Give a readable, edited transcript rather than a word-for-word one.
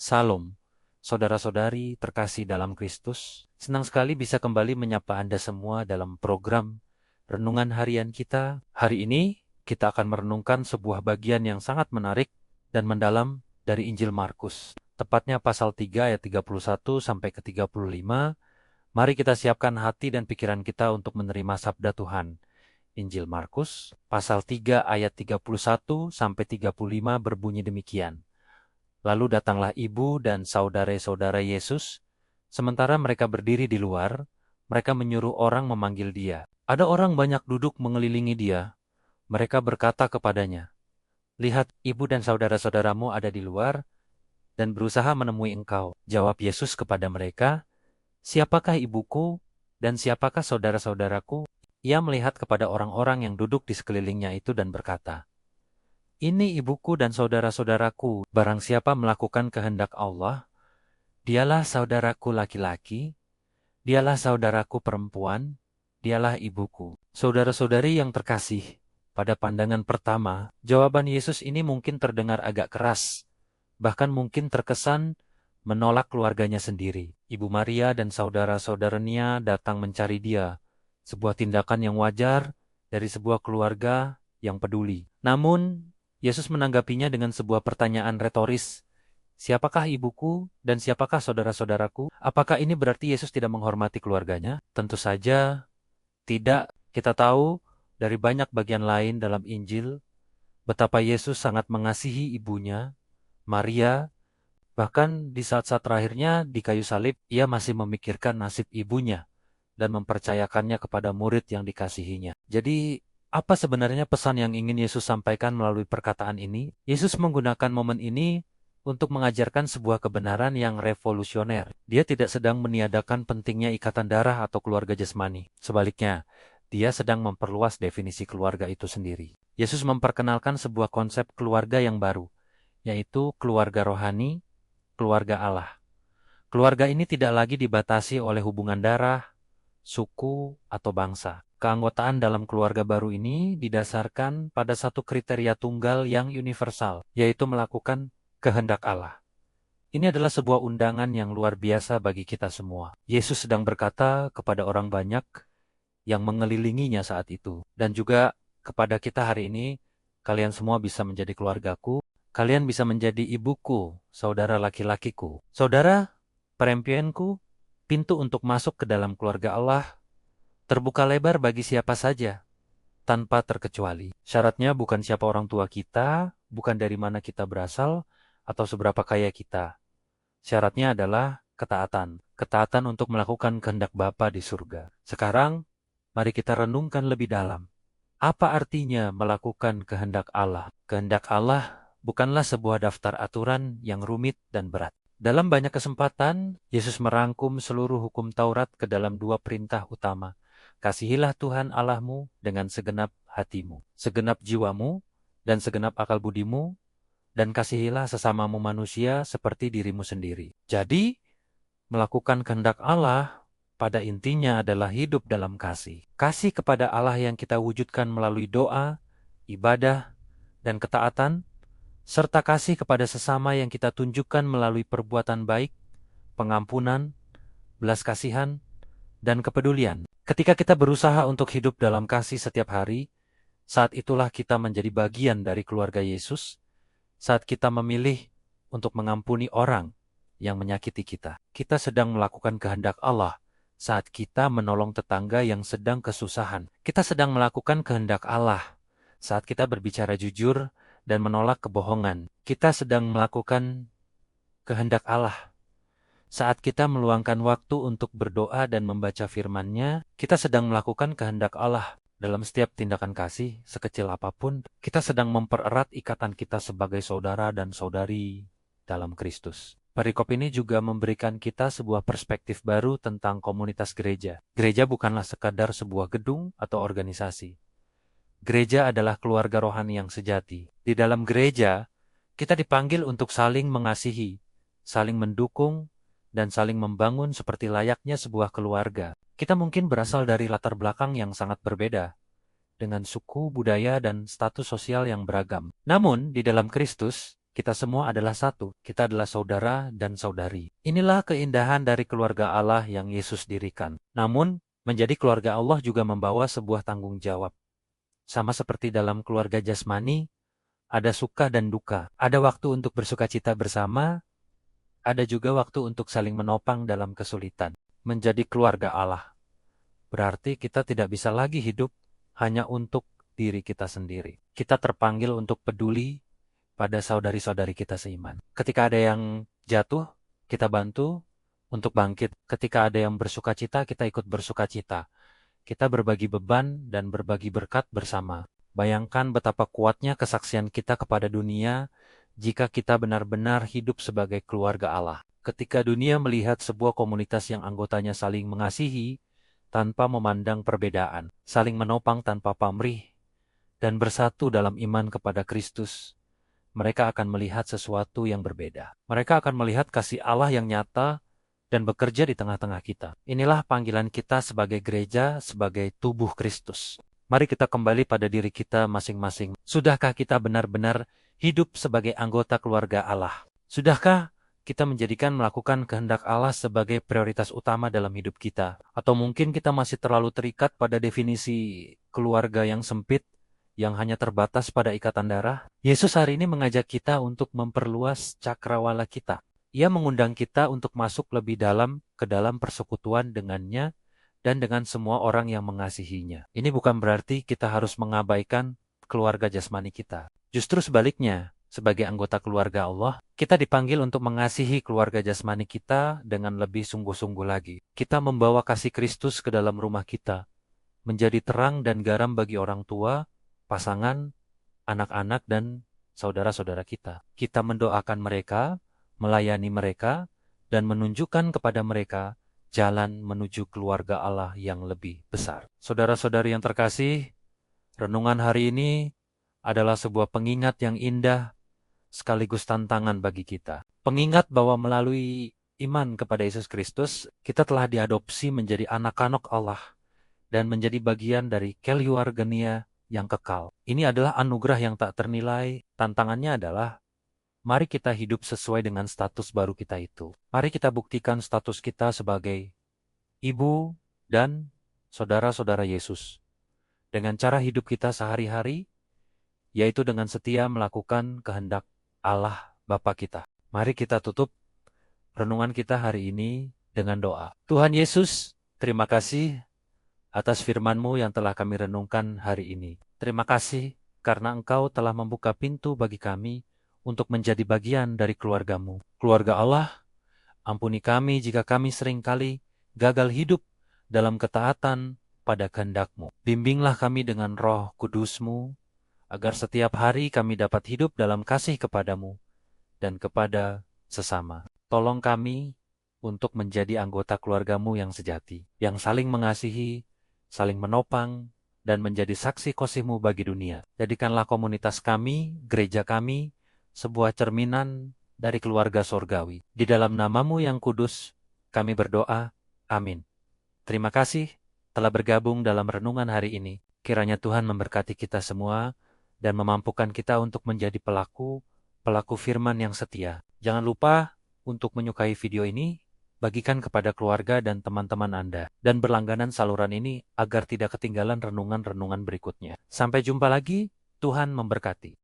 Salam, saudara-saudari terkasih dalam Kristus. Senang sekali bisa kembali menyapa Anda semua dalam program Renungan Harian kita. Hari ini kita akan merenungkan sebuah bagian yang sangat menarik dan mendalam dari Injil Markus. Tepatnya pasal 3 ayat 31 sampai ke 35. Mari kita siapkan hati dan pikiran kita untuk menerima sabda Tuhan. Injil Markus pasal 3 ayat 31 sampai 35 berbunyi demikian. Lalu datanglah ibu dan saudara-saudara Yesus. Sementara mereka berdiri di luar, mereka menyuruh orang memanggil dia. Ada orang banyak duduk mengelilingi dia. Mereka berkata kepadanya, "Lihat, ibu dan saudara-saudaramu ada di luar dan berusaha menemui engkau." Jawab Yesus kepada mereka, "Siapakah ibuku dan siapakah saudara-saudaraku?" Ia melihat kepada orang-orang yang duduk di sekelilingnya itu dan berkata, "Ini ibuku dan saudara-saudaraku. Barang siapa melakukan kehendak Allah, dialah saudaraku laki-laki, dialah saudaraku perempuan, dialah ibuku." Saudara-saudari yang terkasih, pada pandangan pertama, jawaban Yesus ini mungkin terdengar agak keras, bahkan mungkin terkesan menolak keluarganya sendiri. Ibu Maria dan saudara-saudaranya datang mencari dia, sebuah tindakan yang wajar dari sebuah keluarga yang peduli. Namun, Yesus menanggapinya dengan sebuah pertanyaan retoris. Siapakah ibuku dan siapakah saudara-saudaraku? Apakah ini berarti Yesus tidak menghormati keluarganya? Tentu saja tidak. Kita tahu dari banyak bagian lain dalam Injil betapa Yesus sangat mengasihi ibunya, Maria. Bahkan di saat-saat terakhirnya di kayu salib, ia masih memikirkan nasib ibunya dan mempercayakannya kepada murid yang dikasihinya. Jadi, apa sebenarnya pesan yang ingin Yesus sampaikan melalui perkataan ini? Yesus menggunakan momen ini untuk mengajarkan sebuah kebenaran yang revolusioner. Dia tidak sedang meniadakan pentingnya ikatan darah atau keluarga jasmani. Sebaliknya, dia sedang memperluas definisi keluarga itu sendiri. Yesus memperkenalkan sebuah konsep keluarga yang baru, yaitu keluarga rohani, keluarga Allah. Keluarga ini tidak lagi dibatasi oleh hubungan darah, suku, atau bangsa. Keanggotaan dalam keluarga baru ini didasarkan pada satu kriteria tunggal yang universal, yaitu melakukan kehendak Allah. Ini adalah sebuah undangan yang luar biasa bagi kita semua. Yesus sedang berkata kepada orang banyak yang mengelilinginya saat itu, dan juga kepada kita hari ini, kalian semua bisa menjadi keluargaku, kalian bisa menjadi ibuku, saudara laki-lakiku. Saudara, perempuanku, pintu untuk masuk ke dalam keluarga Allah terbuka lebar bagi siapa saja, tanpa terkecuali. Syaratnya bukan siapa orang tua kita, bukan dari mana kita berasal, atau seberapa kaya kita. Syaratnya adalah ketaatan. Ketaatan untuk melakukan kehendak Bapa di surga. Sekarang, mari kita renungkan lebih dalam. Apa artinya melakukan kehendak Allah? Kehendak Allah bukanlah sebuah daftar aturan yang rumit dan berat. Dalam banyak kesempatan, Yesus merangkum seluruh hukum Taurat ke dalam dua perintah utama. Kasihilah Tuhan Allahmu dengan segenap hatimu, segenap jiwamu, dan segenap akal budimu, dan kasihilah sesamamu manusia seperti dirimu sendiri. Jadi, melakukan kehendak Allah pada intinya adalah hidup dalam kasih. Kasih kepada Allah yang kita wujudkan melalui doa, ibadah, dan ketaatan, serta kasih kepada sesama yang kita tunjukkan melalui perbuatan baik, pengampunan, belas kasihan, dan kepedulian. Ketika kita berusaha untuk hidup dalam kasih setiap hari, saat itulah kita menjadi bagian dari keluarga Yesus. Saat kita memilih untuk mengampuni orang yang menyakiti kita, kita sedang melakukan kehendak Allah. Saat kita menolong tetangga yang sedang kesusahan, kita sedang melakukan kehendak Allah. Saat kita berbicara jujur dan menolak kebohongan, kita sedang melakukan kehendak Allah. Saat kita meluangkan waktu untuk berdoa dan membaca firman-Nya, kita sedang melakukan kehendak Allah. Dalam setiap tindakan kasih, sekecil apapun, kita sedang mempererat ikatan kita sebagai saudara dan saudari dalam Kristus. Perikop ini juga memberikan kita sebuah perspektif baru tentang komunitas gereja. Gereja bukanlah sekadar sebuah gedung atau organisasi. Gereja adalah keluarga rohani yang sejati. Di dalam gereja, kita dipanggil untuk saling mengasihi, saling mendukung, dan saling membangun seperti layaknya sebuah keluarga. Kita mungkin berasal dari latar belakang yang sangat berbeda, dengan suku, budaya, dan status sosial yang beragam. Namun, di dalam Kristus, Kita semua adalah satu. Kita adalah saudara dan saudari. Inilah keindahan dari keluarga Allah yang Yesus dirikan. Namun, menjadi keluarga Allah juga membawa sebuah tanggung jawab. Sama seperti dalam keluarga jasmani, ada suka dan duka. Ada waktu untuk bersukacita bersama, ada juga waktu untuk saling menopang dalam kesulitan. Menjadi keluarga Allah berarti kita tidak bisa lagi hidup hanya untuk diri kita sendiri. Kita terpanggil untuk peduli pada saudari-saudari kita seiman. Ketika ada yang jatuh, kita bantu untuk bangkit. Ketika ada yang bersukacita, kita ikut bersukacita. Kita berbagi beban dan berbagi berkat bersama. Bayangkan betapa kuatnya kesaksian kita kepada dunia jika kita benar-benar hidup sebagai keluarga Allah. Ketika dunia melihat sebuah komunitas yang anggotanya saling mengasihi tanpa memandang perbedaan, saling menopang tanpa pamrih, dan bersatu dalam iman kepada Kristus, mereka akan melihat sesuatu yang berbeda. Mereka akan melihat kasih Allah yang nyata dan bekerja di tengah-tengah kita. Inilah panggilan kita sebagai gereja, sebagai tubuh Kristus. Mari kita kembali pada diri kita masing-masing. Sudahkah kita benar-benar hidup sebagai anggota keluarga Allah? Sudahkah kita melakukan kehendak Allah sebagai prioritas utama dalam hidup kita? Atau mungkin kita masih terlalu terikat pada definisi keluarga yang sempit, yang hanya terbatas pada ikatan darah? Yesus hari ini mengajak kita untuk memperluas cakrawala kita. Ia mengundang kita untuk masuk lebih dalam ke dalam persekutuan dengannya dan dengan semua orang yang mengasihinya. Ini bukan berarti kita harus mengabaikan keluarga jasmani kita. Justru sebaliknya, sebagai anggota keluarga Allah, kita dipanggil untuk mengasihi keluarga jasmani kita dengan lebih sungguh-sungguh lagi. Kita membawa kasih Kristus ke dalam rumah kita, menjadi terang dan garam bagi orang tua, pasangan, anak-anak, dan saudara-saudara kita. Kita mendoakan mereka, melayani mereka, dan menunjukkan kepada mereka jalan menuju keluarga Allah yang lebih besar. Saudara-saudari yang terkasih, renungan hari ini adalah sebuah pengingat yang indah sekaligus tantangan bagi kita. Pengingat bahwa melalui iman kepada Yesus Kristus, kita telah diadopsi menjadi anak-anak Allah dan menjadi bagian dari keluarganya yang kekal. Ini adalah anugerah yang tak ternilai. Tantangannya adalah, mari kita hidup sesuai dengan status baru kita itu. Mari kita buktikan status kita sebagai ibu dan saudara-saudara Yesus dengan cara hidup kita sehari-hari, yaitu dengan setia melakukan kehendak Allah Bapa kita. Mari kita tutup renungan kita hari ini dengan doa. Tuhan Yesus, terima kasih atas firman-Mu yang telah kami renungkan hari ini. Terima kasih karena Engkau telah membuka pintu bagi kami untuk menjadi bagian dari keluarga-Mu. Keluarga Allah, ampuni kami jika kami seringkali gagal hidup dalam ketaatan pada kehendak-Mu. Bimbinglah kami dengan Roh Kudus-Mu, agar setiap hari kami dapat hidup dalam kasih kepadamu dan kepada sesama. Tolong kami untuk menjadi anggota keluargamu yang sejati, yang saling mengasihi, saling menopang, dan menjadi saksi kasih-Mu bagi dunia. Jadikanlah komunitas kami, gereja kami, sebuah cerminan dari keluarga sorgawi. Di dalam nama-Mu yang kudus, kami berdoa. Amin. Terima kasih telah bergabung dalam renungan hari ini. Kiranya Tuhan memberkati kita semua dan memampukan kita untuk menjadi pelaku firman yang setia. Jangan lupa untuk menyukai video ini, bagikan kepada keluarga dan teman-teman Anda, dan berlangganan saluran ini agar tidak ketinggalan renungan-renungan berikutnya. Sampai jumpa lagi, Tuhan memberkati.